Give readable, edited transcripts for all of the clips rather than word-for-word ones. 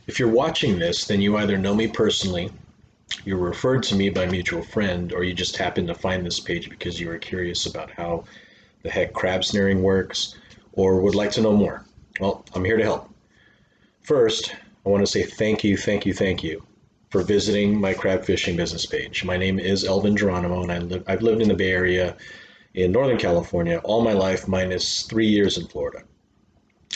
If you're watching this, then you either know me personally, you're referred to me by a mutual friend, or you just happen to find this page because you were curious about how the heck crab snaring works, or would like to know more. Well, I'm here to help. First, I want to say thank you, thank you, thank you for visiting my crab fishing business page. My name is Elvin Geronimo, and I've lived in the Bay Area in Northern California all my life, minus 3 years in Florida.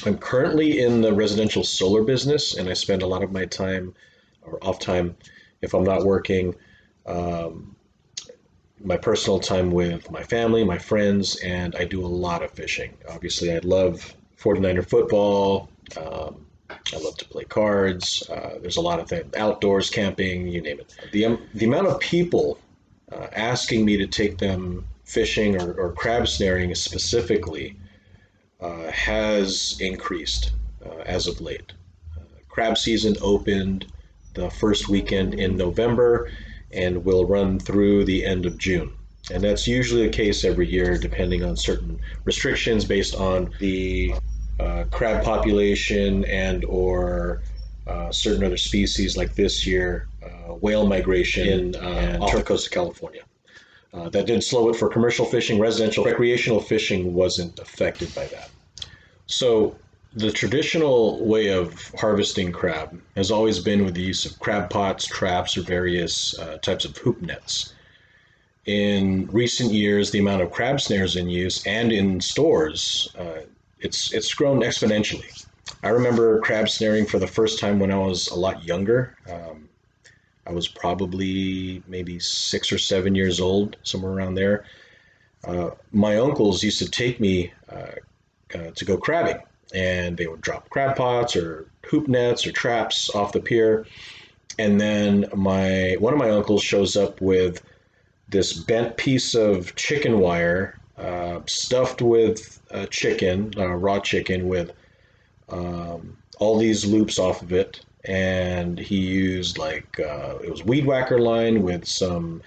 I'm currently in the residential solar business, and I spend a lot of my time or off time, if I'm not working, um, my personal time with my family, my friends, and I do a lot of fishing. Obviously, I love 49er football. I love to play cards. There's a lot of things, outdoors, camping, you name it. The amount of people asking me to take them fishing or crab snaring specifically has increased as of late. Crab season opened the first weekend in November and will run through the end of June. And that's usually the case every year, depending on certain restrictions based on the crab population and or certain other species, like this year, whale migration off the coast of California. That did slow it for commercial fishing. Residential, recreational fishing wasn't affected by that. So the traditional way of harvesting crab has always been with the use of crab pots, traps, or various types of hoop nets. In recent years, the amount of crab snares in use and in stores, it's grown exponentially. I remember crab snaring for the first time when I was a lot younger. I was probably maybe 6 or 7 years old, somewhere around there. My uncles used to take me to go crabbing, and they would drop crab pots or hoop nets or traps off the pier. And then my one of my uncles shows up with this bent piece of chicken wire stuffed with chicken, raw chicken, with all these loops off of it. And he used it was weed whacker line with some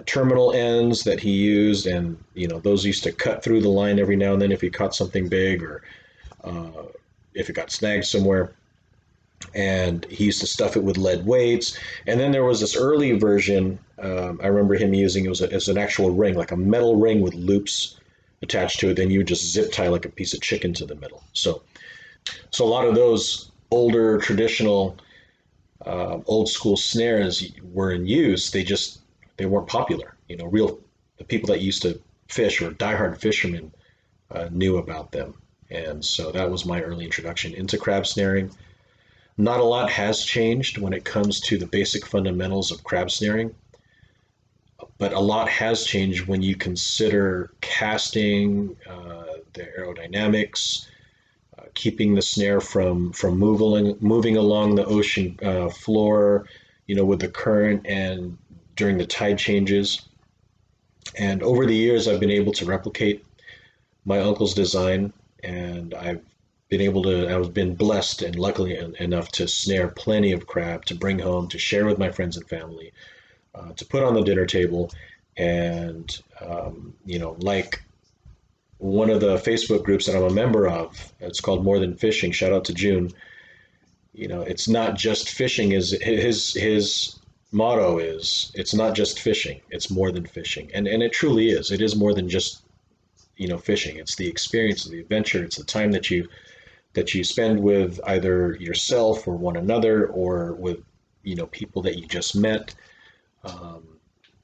terminal ends that he used, and those used to cut through the line every now and then if he caught something big or uh, if it got snagged somewhere. And he used to stuff it with lead weights. And then there was this early version. I remember him using as an actual ring, like a metal ring with loops attached to it. Then you would just zip tie like a piece of chicken to the middle. So a lot of those older traditional old school snares were in use. They weren't popular. The people that used to fish or diehard fishermen knew about them. And so that was my early introduction into crab snaring. Not a lot has changed when it comes to the basic fundamentals of crab snaring, but a lot has changed when you consider casting, the aerodynamics, keeping the snare from moving along the ocean floor, with the current and during the tide changes. And over the years, I've been able to replicate my uncle's design, and I've been blessed and luckily enough to snare plenty of crab to bring home, to share with my friends and family, to put on the dinner table. And, like one of the Facebook groups that I'm a member of, it's called More Than Fishing. Shout out to June. It's not just fishing. Is his motto is, it's not just fishing, it's more than fishing. And it truly is. It is more than just, fishing. It's the experience, the adventure. It's the time that you spend with either yourself or one another, or with people that you just met. Um,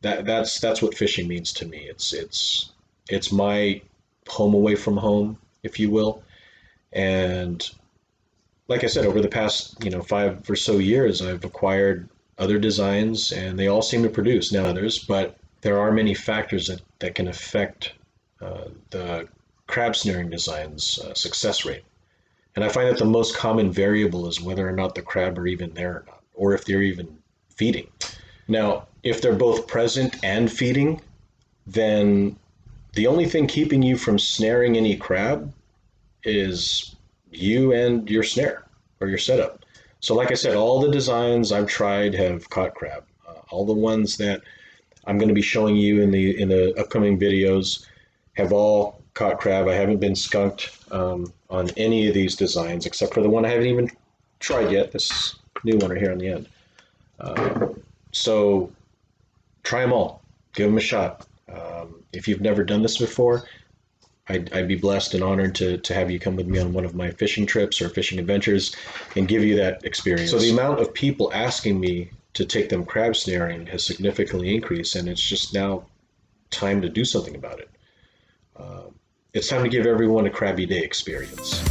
that's what fishing means to me. It's my home away from home, if you will. And like I said, over the past 5 or so years, I've acquired other designs, and they all seem to produce now others, but there are many factors that can affect the crab snaring design's success rate. And I find that the most common variable is whether or not the crab are even there or not, or if they're even feeding. Now, if they're both present and feeding, then the only thing keeping you from snaring any crab is you and your snare or your setup. So, like I said, all the designs I've tried have caught crab. All the ones that I'm going to be showing you in the upcoming videos have all caught crab. I haven't been skunked on any of these designs except for the one I haven't even tried yet. This new one right here on the end. So try them all. Give them a shot. If you've never done this before, I'd be blessed and honored to have you come with me on one of my fishing trips or fishing adventures and give you that experience. So the amount of people asking me to take them crab snaring has significantly increased, and it's just now time to do something about it. It's time to give everyone a Crabby Day experience.